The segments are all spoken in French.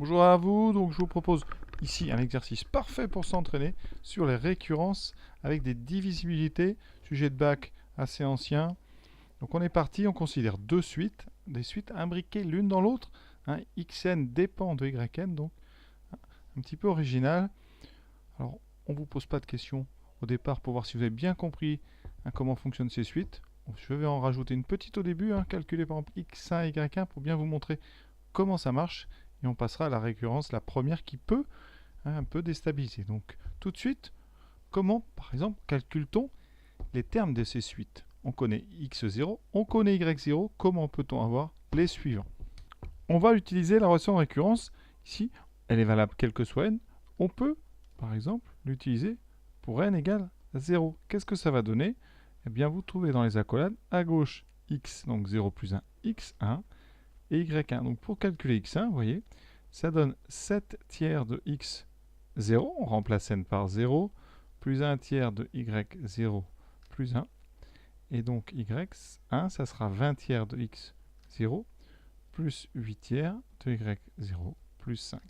Bonjour à vous, donc je vous propose ici un exercice parfait pour s'entraîner sur les récurrences avec des divisibilités, sujet de bac assez ancien. Donc on est parti, on considère deux suites, des suites imbriquées l'une dans l'autre. Xn dépend de Yn, donc un petit peu original. Alors on ne vous pose pas de questions au départ pour voir si vous avez bien compris comment fonctionnent ces suites. Je vais en rajouter une petite au début, calculer par exemple x1, y1 pour bien vous montrer comment ça marche. Et on passera à la récurrence, la première qui peut un peu déstabiliser. Donc tout de suite, comment par exemple calcule-t-on les termes de ces suites? On connaît x0, on connaît y0, comment peut-on avoir les suivants? On va utiliser la relation de récurrence. Ici, elle est valable quel que soit n. On peut, par exemple, l'utiliser pour n égale 0. Qu'est-ce que ça va donner? Eh bien, vous trouvez dans les accolades, à gauche, x, donc 0 plus 1, x1, et y1. Donc pour calculer x1, vous voyez, ça donne 7 tiers de x0, on remplace n par 0, plus 1 tiers de y0 plus 1. Et donc y1, ça sera 20 tiers de x0 plus 8 tiers de y0 plus 5.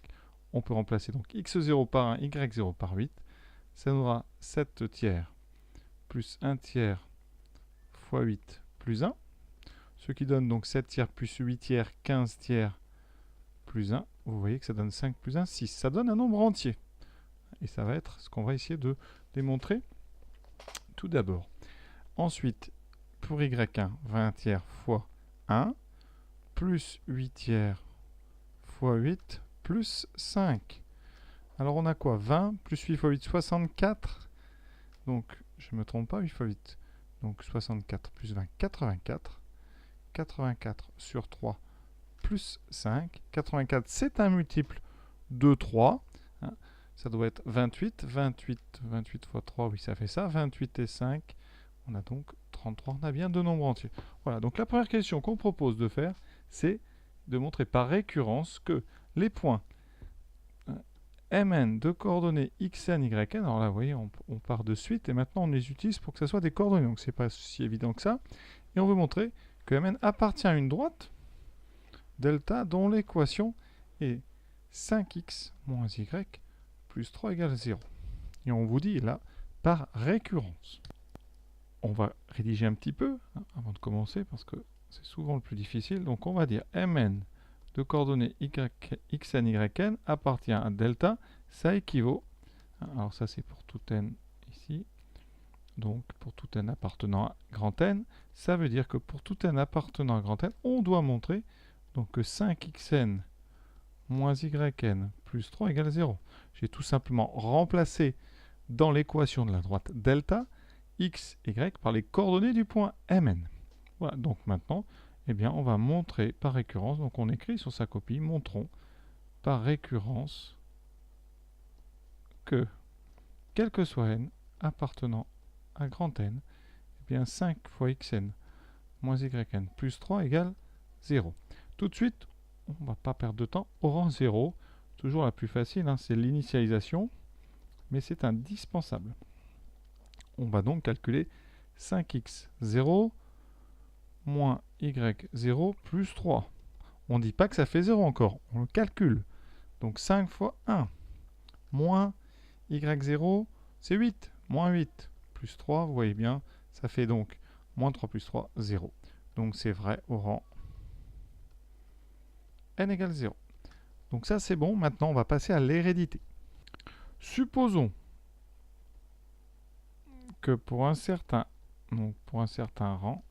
On peut remplacer donc x0 par 1, y0 par 8. Ça nous aura 7 tiers plus 1 tiers fois 8 plus 1. Ce qui donne donc 7 tiers plus 8 tiers, 15 tiers plus 1. Vous voyez que ça donne 5 plus 1, 6. Ça donne un nombre entier. Et ça va être ce qu'on va essayer de démontrer tout d'abord. Ensuite, pour y1, 20 tiers fois 1, plus 8 tiers fois 8, plus 5. Alors on a quoi? 20 plus 8 fois 8, 64. Donc, je ne me trompe pas, 8 fois 8. Donc 64 plus 20, 84. 84 sur 3 plus 5. 84, c'est un multiple de 3. Ça doit être 28. 28 fois 3, oui, ça fait ça. 28 et 5, on a donc 33. On a bien deux nombres entiers. Voilà, donc la première question qu'on propose de faire, c'est de montrer par récurrence que les points mn de coordonnées xn, yn, alors là, vous voyez, on part de suite, et maintenant on les utilise pour que ça soit des coordonnées. Donc c'est pas si évident que ça. Et on veut montrer que Mn appartient à une droite, delta, dont l'équation est 5x moins y plus 3 égale 0. Et on vous dit là, par récurrence. On va rédiger un petit peu avant de commencer, parce que c'est souvent le plus difficile. Donc on va dire Mn de coordonnées xn, yn appartient à delta. Ça équivaut, alors ça c'est pour tout n ici, donc pour tout n appartenant à grand N, ça veut dire que pour tout n appartenant à grand N, on doit montrer donc que 5xn moins yn plus 3 égale 0. J'ai tout simplement remplacé dans l'équation de la droite delta x, y par les coordonnées du point Mn. Voilà, donc maintenant, eh bien, on va montrer par récurrence, donc on écrit sur sa copie, montrons par récurrence que, quel que soit n appartenant à grand N, eh bien 5 fois xn moins yn plus 3 égale 0. Tout de suite, on ne va pas perdre de temps, au rang 0, toujours la plus facile, c'est l'initialisation, mais c'est indispensable. On va donc calculer 5x0 moins y0 plus 3. On ne dit pas que ça fait 0 encore, on le calcule. Donc 5 fois 1 moins y0, c'est 8, moins 8 plus 3, vous voyez bien, ça fait donc moins 3 plus 3, 0. Donc c'est vrai au rang n égale 0. Donc ça c'est bon, maintenant on va passer à l'hérédité. Supposons que pour un certain rang,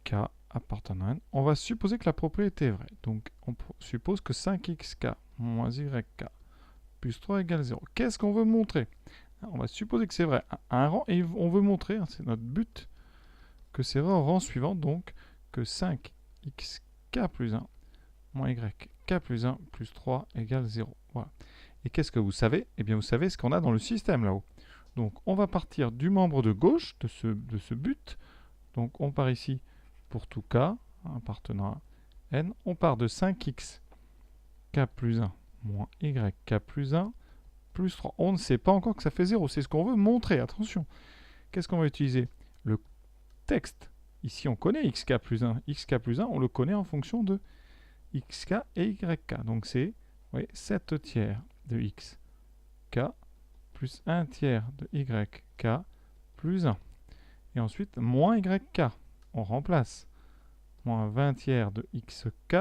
k appartenant à n, on va supposer que la propriété est vraie. Donc on suppose que 5xk moins yk plus 3 égale 0. Qu'est-ce qu'on veut montrer? On va supposer que c'est vrai à un rang et on veut montrer, c'est notre but, que c'est vrai au rang suivant, donc que 5xk plus 1 moins yk plus 1 plus 3 égale 0. Voilà. Et qu'est-ce que vous savez? Eh bien, vous savez ce qu'on a dans le système là-haut. Donc, on va partir du membre de gauche de ce but. Donc, on part ici pour tout k appartenant à n. On part de 5x k plus 1 moins yk plus 1 plus 3. On ne sait pas encore que ça fait 0. C'est ce qu'on veut montrer. Attention. Qu'est-ce qu'on va utiliser? Le texte ici on connaît xk plus 1. Xk plus 1, on le connaît en fonction de xk et yk. Donc c'est 7 tiers de xk plus 1 tiers de yk plus 1. Et ensuite, moins yk. On remplace. Moins 20 tiers de xk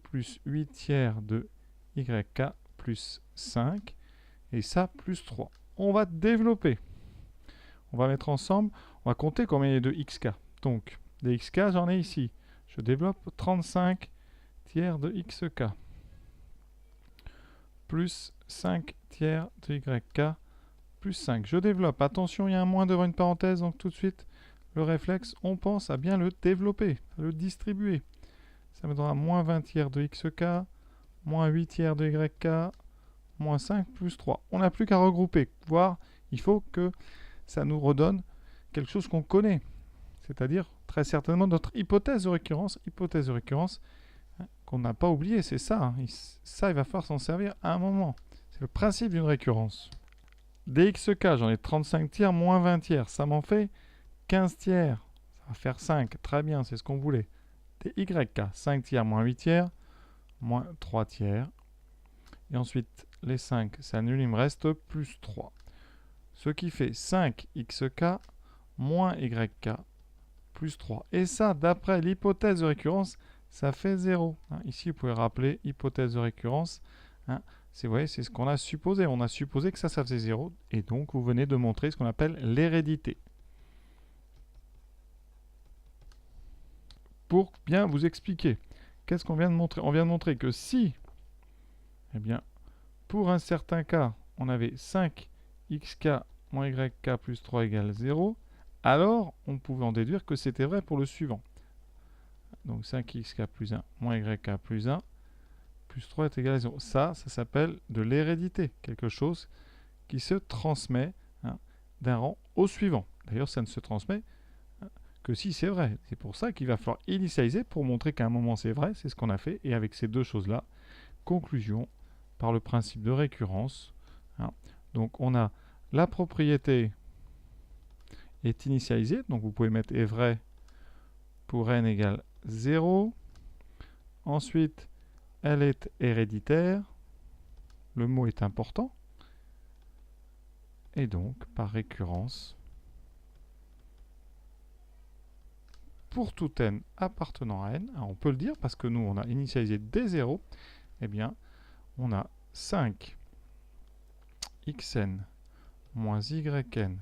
plus 8 tiers de yk plus 5. Et ça, plus 3. On va développer. On va mettre ensemble, on va compter combien il y a de xk. Donc, des xk, j'en ai ici. Je développe 35 tiers de xk. Plus 5 tiers de yk plus 5. Je développe. Attention, il y a un moins devant une parenthèse, donc tout de suite, le réflexe, on pense à bien le développer, à le distribuer. Ça me donnera moins 20 tiers de xk, moins 8 tiers de yk, moins 5 plus 3. On n'a plus qu'à regrouper, voire il faut que ça nous redonne quelque chose qu'on connaît. C'est-à-dire, très certainement, notre hypothèse de récurrence qu'on n'a pas oublié, c'est ça. Hein. Ça, il va falloir s'en servir à un moment. C'est le principe d'une récurrence. Des xk, j'en ai 35 tiers moins 20 tiers. Ça m'en fait 15 tiers. Ça va faire 5. Très bien, c'est ce qu'on voulait. Des yk, 5 tiers moins 8 tiers, moins 3 tiers. Et ensuite, les 5 s'annulent, il me reste plus 3. Ce qui fait 5xk moins yk plus 3. Et ça, d'après l'hypothèse de récurrence, ça fait 0. Hein, ici, vous pouvez rappeler hypothèse de récurrence. Hein, c'est ce qu'on a supposé. On a supposé que ça faisait 0. Et donc, vous venez de montrer ce qu'on appelle l'hérédité. Pour bien vous expliquer, qu'est-ce qu'on vient de montrer? On vient de montrer que si, eh bien, pour un certain cas, on avait 5xk moins yk plus 3 égale 0, alors on pouvait en déduire que c'était vrai pour le suivant. Donc 5xk plus 1 moins yk plus 1 plus 3 est égal à 0. Ça s'appelle de l'hérédité, quelque chose qui se transmet d'un rang au suivant. D'ailleurs, ça ne se transmet que si c'est vrai. C'est pour ça qu'il va falloir initialiser pour montrer qu'à un moment c'est vrai, c'est ce qu'on a fait. Et avec ces deux choses-là, conclusion par le principe de récurrence. Donc on a la propriété est initialisée, donc vous pouvez mettre est vrai pour n égale 0. Ensuite, elle est héréditaire. Le mot est important. Et donc, par récurrence, pour tout n appartenant à n, on peut le dire parce que nous, on a initialisé des 0, eh bien, on a 5 xn moins yn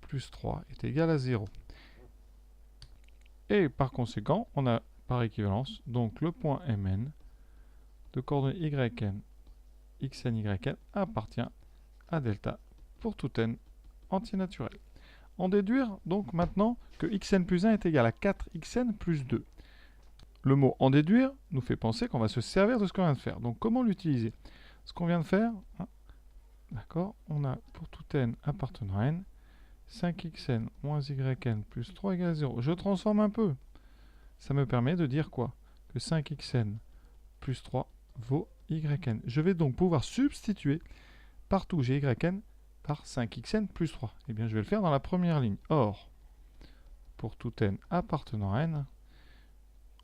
plus 3 est égal à 0. Et par conséquent, on a par équivalence donc le point Mn de coordonnées yn, xn, yn appartient à delta pour tout n entier naturel. En déduire donc maintenant que xn plus 1 est égal à 4xn plus 2. Le mot en déduire nous fait penser qu'on va se servir de ce qu'on vient de faire. Donc comment l'utiliser? Ce qu'on vient de faire, d'accord, on a pour tout n appartenant à n, 5xn moins yn plus 3 égale 0. Je transforme un peu. Ça me permet de dire quoi? Que 5xn plus 3 vaut yn. Je vais donc pouvoir substituer partout où j'ai yn par 5xn plus 3. Eh bien, je vais le faire dans la première ligne. Or, pour tout n appartenant à n,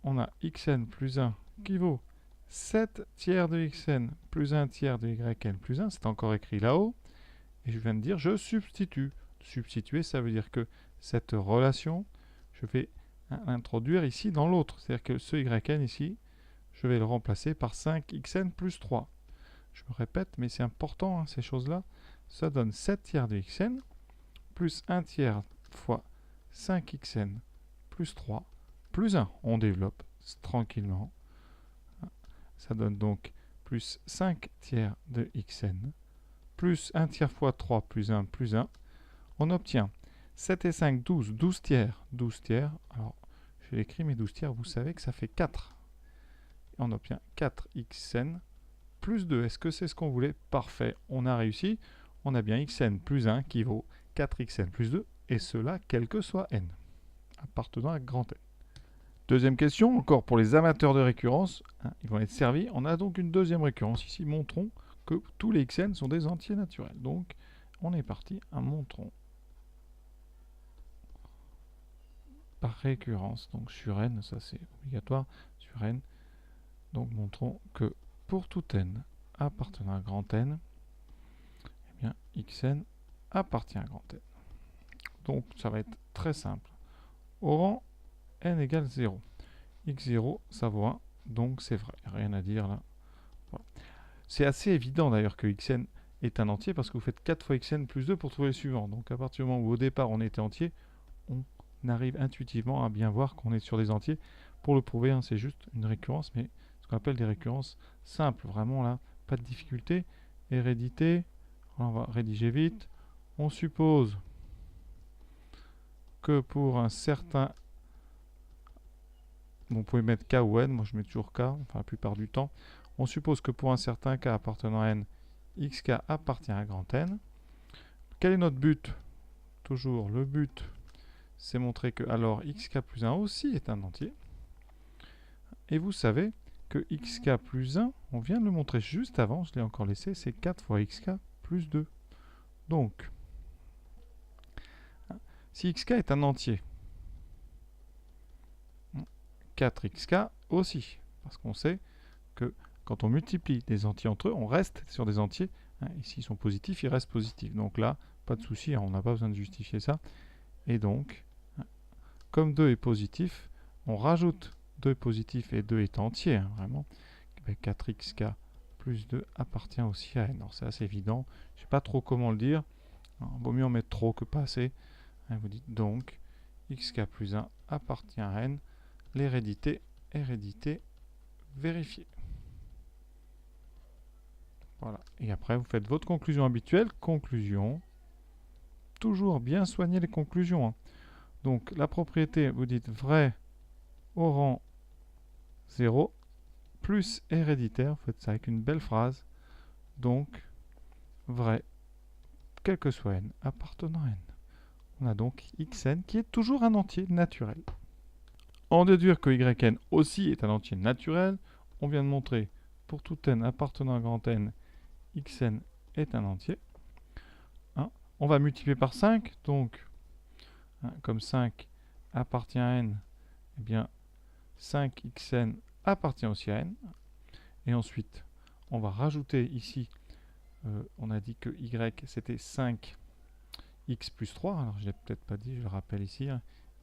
on a xn plus 1 qui vaut 7 tiers de xn plus 1 tiers de yn plus 1. C'est encore écrit là-haut. Et je viens de dire, je substitue. Substituer, ça veut dire que cette relation, je vais l'introduire ici dans l'autre. C'est-à-dire que ce yn ici, je vais le remplacer par 5xn plus 3. Je me répète, mais c'est important, ces choses-là. Ça donne 7 tiers de xn plus 1 tiers fois 5xn plus 3 plus 1. On développe tranquillement. Ça donne donc plus 5 tiers de xn plus 1 tiers fois 3 plus 1 plus 1. On obtient 7 et 5, 12, 12 tiers. 12 tiers, alors je l'écris, mais 12 tiers, vous savez que ça fait 4. Et on obtient 4xn plus 2. Est-ce que c'est ce qu'on voulait? Parfait, on a réussi. On a bien xn plus 1 qui vaut 4xn plus 2, et cela quel que soit n, appartenant à grand n. Deuxième question, encore pour les amateurs de récurrence, ils vont être servis. On a donc une deuxième récurrence ici. Montrons que tous les xn sont des entiers naturels. Donc, on est parti, montrons par récurrence. Donc sur n, ça c'est obligatoire, sur n. Donc montrons que pour tout n appartenant à grand N, eh bien xn appartient à grand N. Donc ça va être très simple. Au rang n égale 0. x0, ça vaut 1, donc c'est vrai. Rien à dire là. Voilà. C'est assez évident d'ailleurs que xn est un entier parce que vous faites 4 fois xn plus 2 pour trouver le suivant. Donc à partir du moment où au départ on était entier, on arrive intuitivement à bien voir qu'on est sur des entiers. Pour le prouver, hein, c'est juste une récurrence, mais ce qu'on appelle des récurrences simples. Vraiment là, pas de difficulté. Hérédité, on va rédiger vite. On suppose que pour un certain... Bon, vous pouvez mettre k ou n, moi je mets toujours k, enfin la plupart du temps. On suppose que pour un certain k appartenant à n, xk appartient à grand N. Quel est notre but? Toujours le but, c'est montrer que alors xk plus 1 aussi est un entier. Et vous savez que xk plus 1, on vient de le montrer juste avant, je l'ai encore laissé, c'est 4 fois xk plus 2. Donc, si xk est un entier, 4xk aussi, parce qu'on sait que quand on multiplie des entiers entre eux, on reste sur des entiers. Ici, ils sont positifs, ils restent positifs. Donc là, pas de souci, on n'a pas besoin de justifier ça. Et donc, comme 2 est positif, on rajoute 2 est positif et 2 est entier, vraiment. 4xk plus 2 appartient aussi à n. Alors c'est assez évident, je ne sais pas trop comment le dire. Il vaut mieux en mettre trop que pas assez. Vous dites donc, xk plus 1 appartient à n. L'hérédité, hérédité vérifiée. Voilà. Et après, vous faites votre conclusion habituelle. Conclusion. Toujours bien soigner les conclusions. Donc, la propriété, vous dites vrai au rang 0 plus héréditaire. Vous faites ça avec une belle phrase. Donc, vrai, quel que soit n, appartenant à n. On a donc xn qui est toujours un entier naturel. En déduire que yn aussi est un entier naturel, on vient de montrer pour tout n appartenant à grand N, xn est un entier. On va multiplier par 5, donc comme 5 appartient à n, eh bien 5xn appartient aussi à n. Et ensuite, on va rajouter ici, on a dit que y c'était 5x plus 3, alors je ne l'ai peut-être pas dit, je le rappelle ici,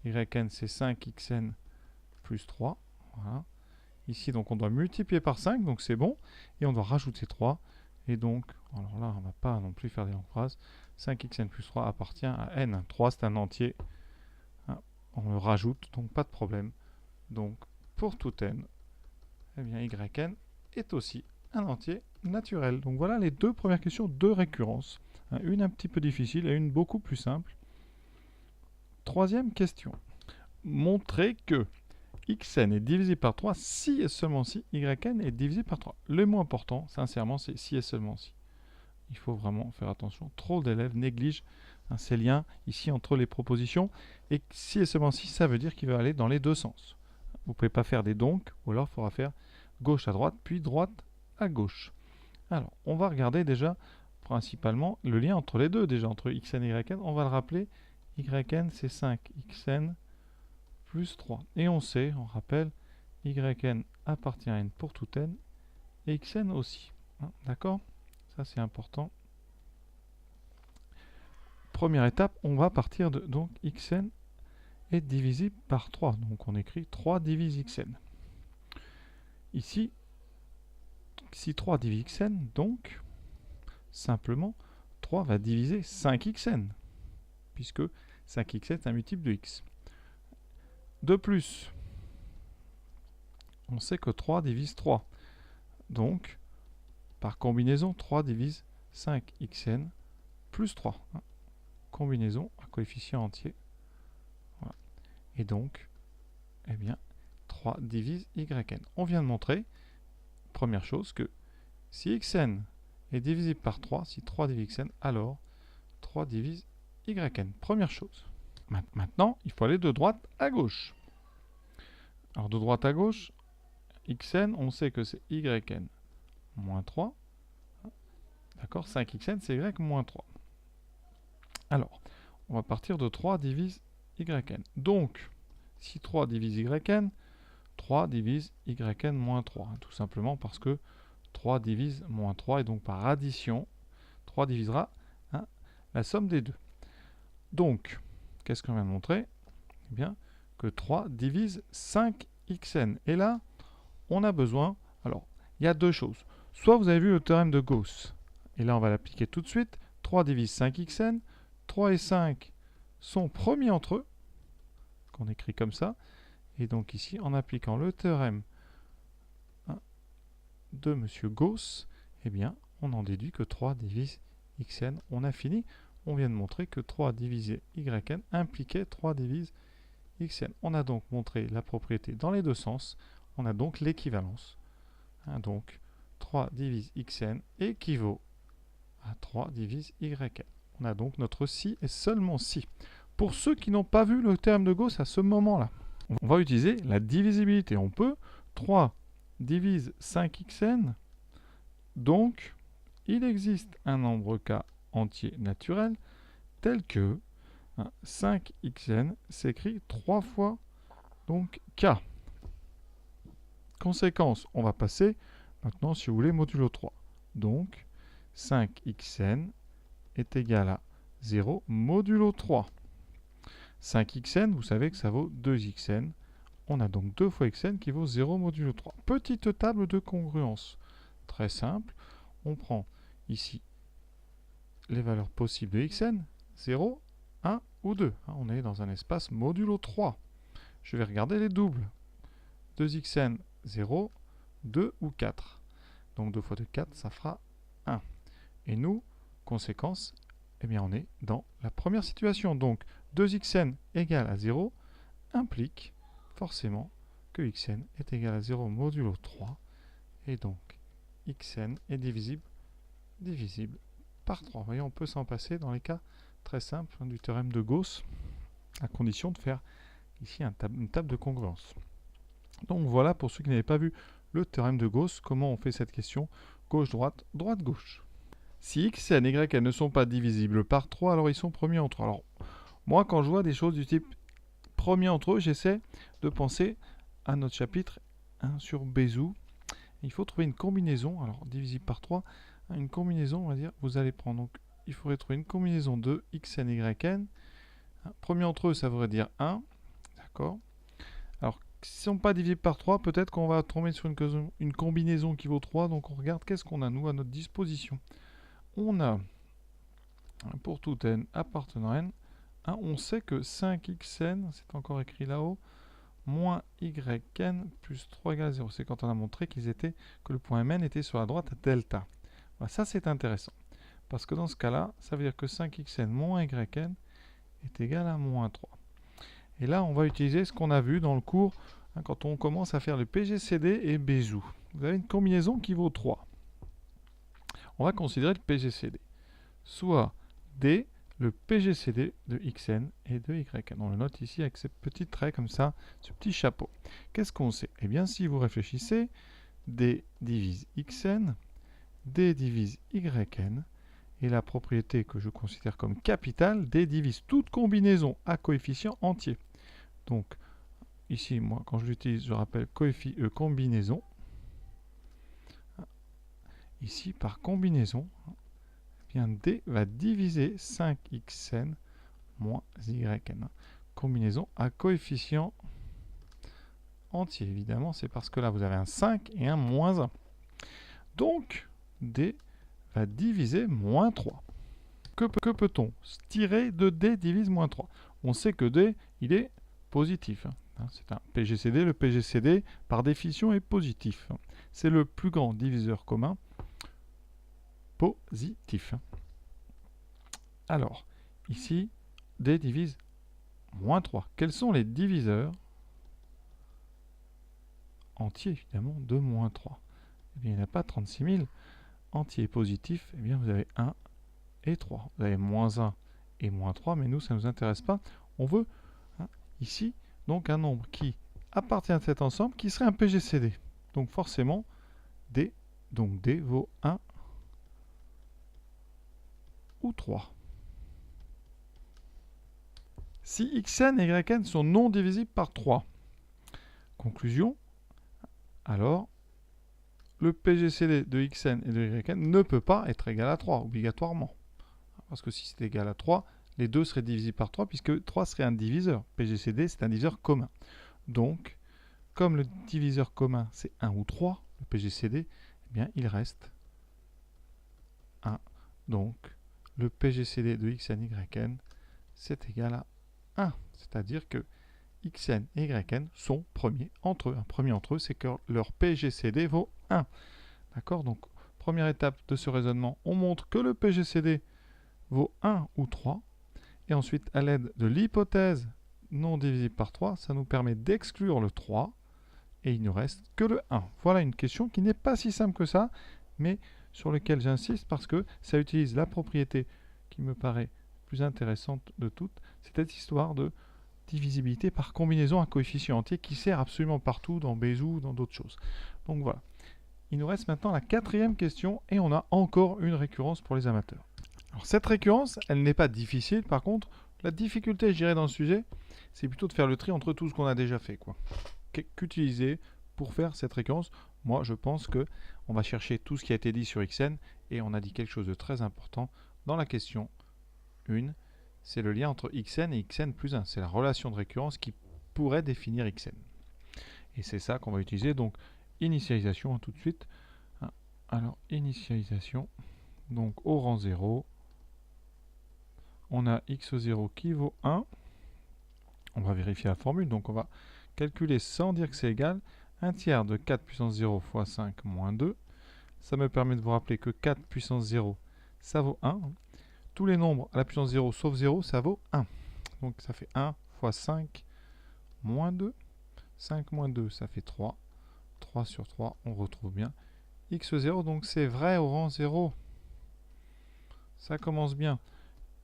yn c'est 5xn plus 3, voilà. Ici, donc on doit multiplier par 5, donc c'est bon, et on doit rajouter 3, et donc, alors là, on ne va pas non plus faire des longues phrases, 5xn plus 3 appartient à n. 3, c'est un entier. On le rajoute, donc pas de problème. Donc, pour tout n, eh bien, yn est aussi un entier naturel. Donc voilà les deux premières questions de récurrence. Une un petit peu difficile et une beaucoup plus simple. Troisième question. Montrez que xn est divisé par 3 si et seulement si yn est divisé par 3. Le mot important, sincèrement, c'est si et seulement si. Il faut vraiment faire attention. Trop d'élèves négligent ces liens ici entre les propositions. Et si et seulement si, ça veut dire qu'il va aller dans les deux sens. Vous ne pouvez pas faire des donc, ou alors il faudra faire gauche à droite, puis droite à gauche. Alors, on va regarder déjà principalement le lien entre les deux, déjà entre xn et yn. On va le rappeler, yn c'est 5xn plus 3. Et on sait, on rappelle, yn appartient à n pour tout n, et xn aussi. D'accord? Ça, c'est important. Première étape, on va partir de, donc, xn est divisé par 3. Donc, on écrit 3 divise xn. Ici, si 3 divise xn, donc, simplement, 3 va diviser 5xn, puisque 5xn est un multiple de x. De plus, on sait que 3 divise 3. Donc, par combinaison, 3 divise 5xn plus 3. Combinaison à coefficient entier. Voilà. Et donc, eh bien, 3 divise yn. On vient de montrer, première chose, que si xn est divisible par 3, si 3 divise xn, alors 3 divise yn. Première chose. Maintenant, il faut aller de droite à gauche. Alors, de droite à gauche, xn, on sait que c'est yn moins 3. D'accord, 5xn, c'est y moins 3. Alors, on va partir de 3 divise yn. Donc, Ici 3 divise yn, 3 divise yn moins 3. Tout simplement parce que 3 divise moins 3 et donc par addition, 3 divisera la somme des deux. Donc, qu'est-ce qu'on vient de montrer? Eh bien, que 3 divise 5xn. Et là, on a besoin... Alors, il y a deux choses. Soit vous avez vu le théorème de Gauss. Et là, on va l'appliquer tout de suite. 3 divise 5xn. 3 et 5 sont premiers entre eux. Qu'on écrit comme ça. Et donc ici, en appliquant le théorème de M. Gauss, eh bien, on en déduit que 3 divise xn. On a fini. On vient de montrer que 3 divisé yn impliquait 3 divise xn. On a donc montré la propriété dans les deux sens. On a donc l'équivalence. Donc, 3 divise xn équivaut à 3 divise yn. On a donc notre si et seulement si. Pour ceux qui n'ont pas vu le théorème de Gauss à ce moment-là, on va utiliser la divisibilité. On peut 3 divise 5xn. Donc, il existe un nombre k entier naturel tel que 5xn s'écrit 3 fois donc k. Conséquence, on va passer maintenant, si vous voulez, modulo 3. Donc, 5xn est égal à 0 modulo 3. 5xn, vous savez que ça vaut 2xn. On a donc 2 fois xn qui vaut 0 modulo 3. Petite table de congruence. Très simple. On prend ici les valeurs possibles de xn. 0, 1 ou 2. On est dans un espace modulo 3. Je vais regarder les doubles. 2xn, 0, 2 ou 4. Donc 2 fois 2, 4, ça fera 1. Et nous, conséquence, eh bien on est dans la première situation. Donc 2xn égale à 0 implique forcément que xn est égal à 0 modulo 3. Et donc xn est divisible par 3. Vous voyez, on peut s'en passer dans les cas très simples du théorème de Gauss, à condition de faire ici une table de congruence. Donc voilà, pour ceux qui n'avaient pas vu le théorème de Gauss, comment on fait cette question gauche-droite, droite-gauche. Si xn et yn ne sont pas divisibles par 3, alors ils sont premiers entre eux. Alors, moi, quand je vois des choses du type premiers entre eux, j'essaie de penser à notre chapitre sur Bézout. Il faut trouver une combinaison, alors divisible par 3, une combinaison, on va dire, vous allez prendre, donc il faudrait trouver une combinaison de xn et yn. Premier entre eux, ça voudrait dire 1, d'accord. Alors, si on ne sont pas divisibles par 3, peut-être qu'on va tomber sur une combinaison qui vaut 3. Donc on regarde qu'est-ce qu'on a, nous, à notre disposition. On a, pour tout n appartenant à n, on sait que 5xn, c'est encore écrit là-haut, moins yn plus 3 égale 0. C'est quand on a montré que le point Mn était sur la droite à delta. Voilà, ça, c'est intéressant. Parce que dans ce cas-là, ça veut dire que 5xn moins yn est égal à moins 3. Et là, on va utiliser ce qu'on a vu dans le cours quand on commence à faire le PGCD et Bézout. Vous avez une combinaison qui vaut 3. On va considérer le PGCD. Soit D, le PGCD de xn et de yn. On le note ici avec ces petits traits comme ça, ce petit chapeau. Qu'est-ce qu'on sait? Eh bien, si vous réfléchissez, D divise xn, D divise yn, et la propriété que je considère comme capitale, D divise toute combinaison à coefficient entier. Donc, ici, moi, quand je l'utilise, je rappelle combinaison. Ici, par combinaison, eh bien, D va diviser 5xn moins yn. Combinaison à coefficient entier. Évidemment, c'est parce que là, vous avez un 5 et un moins 1. Donc, D va diviser moins 3. Que peut-on tirer de D divise moins 3? On sait que D, il est positif. C'est un PGCD. Le PGCD, par définition, est positif. C'est le plus grand diviseur commun positif. Alors, ici, D divise moins 3. Quels sont les diviseurs entiers, évidemment, de moins 3? Eh bien, il n'y en a pas 36 000. Entier positif, eh bien, vous avez 1 et 3. Vous avez moins 1 et moins 3, mais nous, ça ne nous intéresse pas. On veut, ici, donc un nombre qui appartient à cet ensemble, qui serait un PGCD. Donc, forcément, D, donc D vaut 1 ou 3. Si xn et yn sont non divisibles par 3, conclusion, alors le PGCD de xn et de yn ne peut pas être égal à 3, obligatoirement. Parce que si c'était égal à 3, les deux seraient divisibles par 3, puisque 3 serait un diviseur. PGCD, c'est un diviseur commun. Donc, comme le diviseur commun, c'est 1 ou 3, le PGCD, eh bien, il reste 1. Donc, le PGCD de xn, yn, c'est égal à 1. C'est-à-dire que xn et yn sont premiers entre eux. Un premier entre eux, c'est que leur PGCD vaut 1. D'accord? Donc, première étape de ce raisonnement, on montre que le PGCD vaut 1 ou 3. Et ensuite, à l'aide de l'hypothèse non divisible par 3, ça nous permet d'exclure le 3. Et il ne nous reste que le 1. Voilà une question qui n'est pas si simple que ça, mais sur laquelle j'insiste parce que ça utilise la propriété qui me paraît plus intéressante de toutes, c'est cette histoire de divisibilité par combinaison à coefficient entier qui sert absolument partout dans Bézout, dans d'autres choses. Donc voilà. Il nous reste maintenant la 4e question et on a encore une récurrence pour les amateurs. Alors cette récurrence, elle n'est pas difficile. Par contre, la difficulté, je dirais, dans le sujet, c'est plutôt de faire le tri entre tout ce qu'on a déjà fait, quoi. Qu'utiliser pour faire cette récurrence? Moi, je pense que on va chercher tout ce qui a été dit sur xn et on a dit quelque chose de très important dans la question 1. C'est le lien entre xn et xn plus 1. C'est la relation de récurrence qui pourrait définir xn. Et c'est ça qu'on va utiliser. Donc, initialisation, tout de suite. Alors, initialisation. Donc, au rang 0, on a x0 qui vaut 1. On va vérifier la formule. Donc, on va calculer sans dire que c'est égal 1 tiers de 4 puissance 0 fois 5 moins 2. Ça me permet de vous rappeler que 4 puissance 0, ça vaut 1. Tous les nombres à la puissance 0 sauf 0, ça vaut 1. Donc ça fait 1 fois 5 moins 2. 5 moins 2, ça fait 3. 3 sur 3, on retrouve bien x0. Donc c'est vrai au rang 0. Ça commence bien.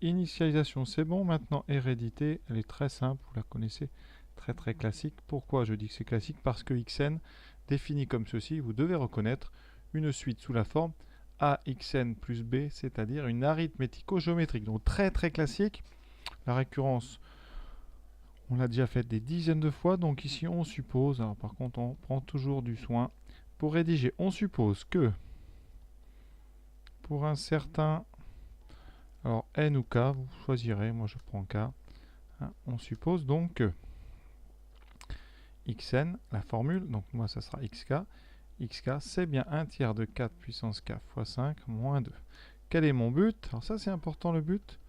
Initialisation, c'est bon. Maintenant, hérédité, elle est très simple, vous la connaissez. Très très classique. Pourquoi je dis que c'est classique? Parce que xn défini comme ceci, vous devez reconnaître une suite sous la forme axn plus b, c'est-à-dire une arithmético-géométrique. Donc très très classique. La récurrence, on l'a déjà faite des dizaines de fois. Donc ici on suppose, alors par contre on prend toujours du soin pour rédiger, on suppose que pour un certain, alors n ou k, vous choisirez, moi je prends k, on suppose donc que xn, la formule, donc moi ça sera xk, xk c'est bien 1 tiers de 4 puissance k fois 5 moins 2. Quel est mon but? Alors ça c'est important le but,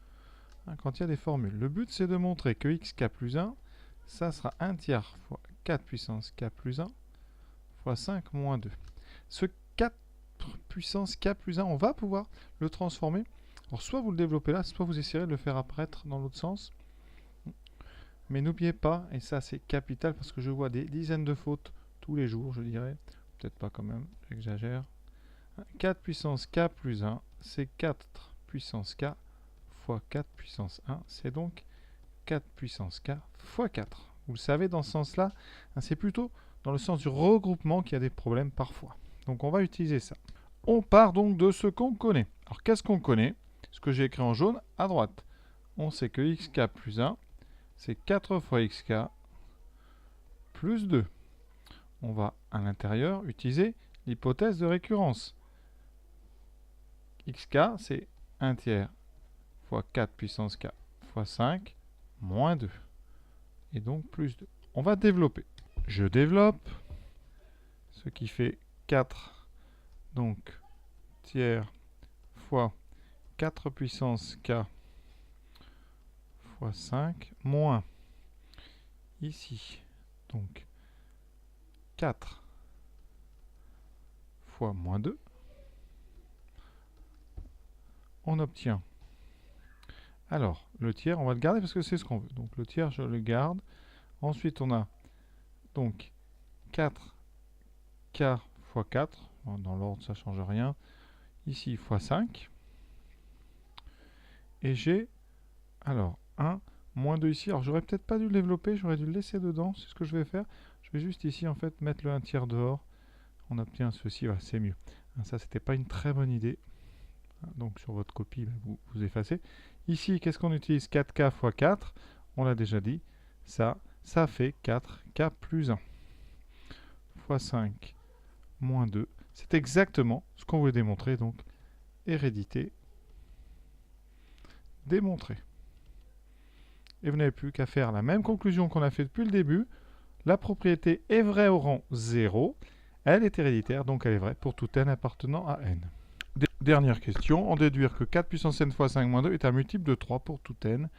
quand il y a des formules. Le but c'est de montrer que xk plus 1, ça sera 1 tiers fois 4 puissance k plus 1 fois 5 moins 2. Ce 4 puissance k plus 1, on va pouvoir le transformer. Alors soit vous le développez là, soit vous essayerez de le faire apparaître dans l'autre sens. Mais n'oubliez pas, et ça c'est capital parce que je vois des dizaines de fautes tous les jours, je dirais. Peut-être pas quand même, j'exagère. 4 puissance k plus 1, c'est 4 puissance k fois 4 puissance 1. C'est donc 4 puissance k fois 4. Vous le savez, dans ce sens-là, c'est plutôt dans le sens du regroupement qu'il y a des problèmes parfois. Donc on va utiliser ça. On part donc de ce qu'on connaît. Alors qu'est-ce qu'on connaît? Ce que j'ai écrit en jaune à droite. On sait que xk plus 1, c'est 4 fois xk plus 2. On va à l'intérieur utiliser l'hypothèse de récurrence. Xk, c'est 1 tiers fois 4 puissance k fois 5 moins 2. Et donc plus 2. On va développer. Je développe, ce qui fait 4 donc tiers fois 4 puissance k fois 5 moins ici donc 4 fois moins 2. On obtient, alors le tiers on va le garder parce que c'est ce qu'on veut, donc le tiers je le garde. Ensuite on a donc 4k fois 4, dans l'ordre ça change rien, ici fois 5, et j'ai alors 1 moins 2 ici. Alors j'aurais peut-être pas dû le développer, j'aurais dû le laisser dedans, c'est ce que je vais faire. Je vais juste ici en fait mettre le 1 tiers dehors, on obtient ceci, voilà, c'est mieux. Ça c'était pas une très bonne idée, donc sur votre copie vous effacez. Ici qu'est-ce qu'on utilise? 4k fois 4, on l'a déjà dit, ça fait 4k plus 1 fois 5 moins 2. C'est exactement ce qu'on voulait démontrer, donc hérédité démontrée. Et vous n'avez plus qu'à faire la même conclusion qu'on a fait depuis le début. La propriété est vraie au rang 0. Elle est héréditaire, donc elle est vraie pour tout n appartenant à n. Dernière question, en déduire que 4 puissance n fois 5 moins 2 est un multiple de 3 pour tout n.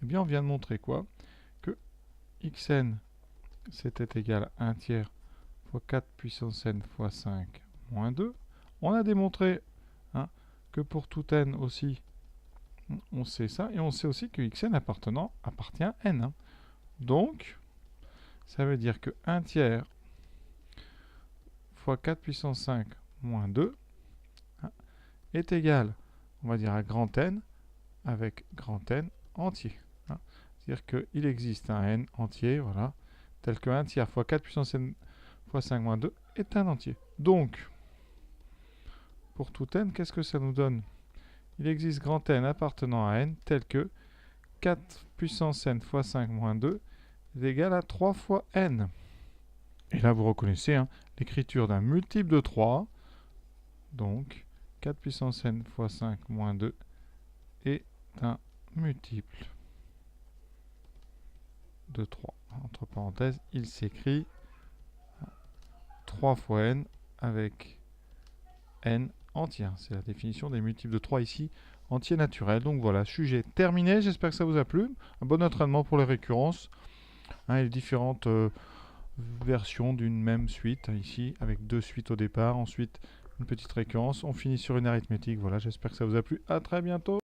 Eh bien, on vient de montrer quoi? Que xn, c'était égal à 1 tiers fois 4 puissance n fois 5 moins 2. On a démontré que pour tout n aussi, on sait ça, et on sait aussi que xn appartient à n. Donc, ça veut dire que 1 tiers fois 4 puissance 5 moins 2 est égal, on va dire, à grand N avec grand N entier. C'est-à-dire qu'il existe un N entier, voilà, tel que 1 tiers fois 4 puissance N fois 5 moins 2 est un entier. Donc, pour tout N, qu'est-ce que ça nous donne? Il existe grand N appartenant à N tel que 4 puissance N fois 5 moins 2 est égal à 3 fois N. Et là, vous reconnaissez l'écriture d'un multiple de 3. Donc, 4 puissance n fois 5 moins 2 est un multiple de 3. Entre parenthèses, il s'écrit 3 fois n avec n entier. C'est la définition des multiples de 3 ici, entier naturel. Donc voilà, sujet terminé. J'espère que ça vous a plu. Un bon entraînement pour les récurrences. Et les différentes versions d'une même suite, ici, avec 2 suites au départ. Ensuite, une petite récurrence. On finit sur une arithmétique. Voilà, j'espère que ça vous a plu. À très bientôt.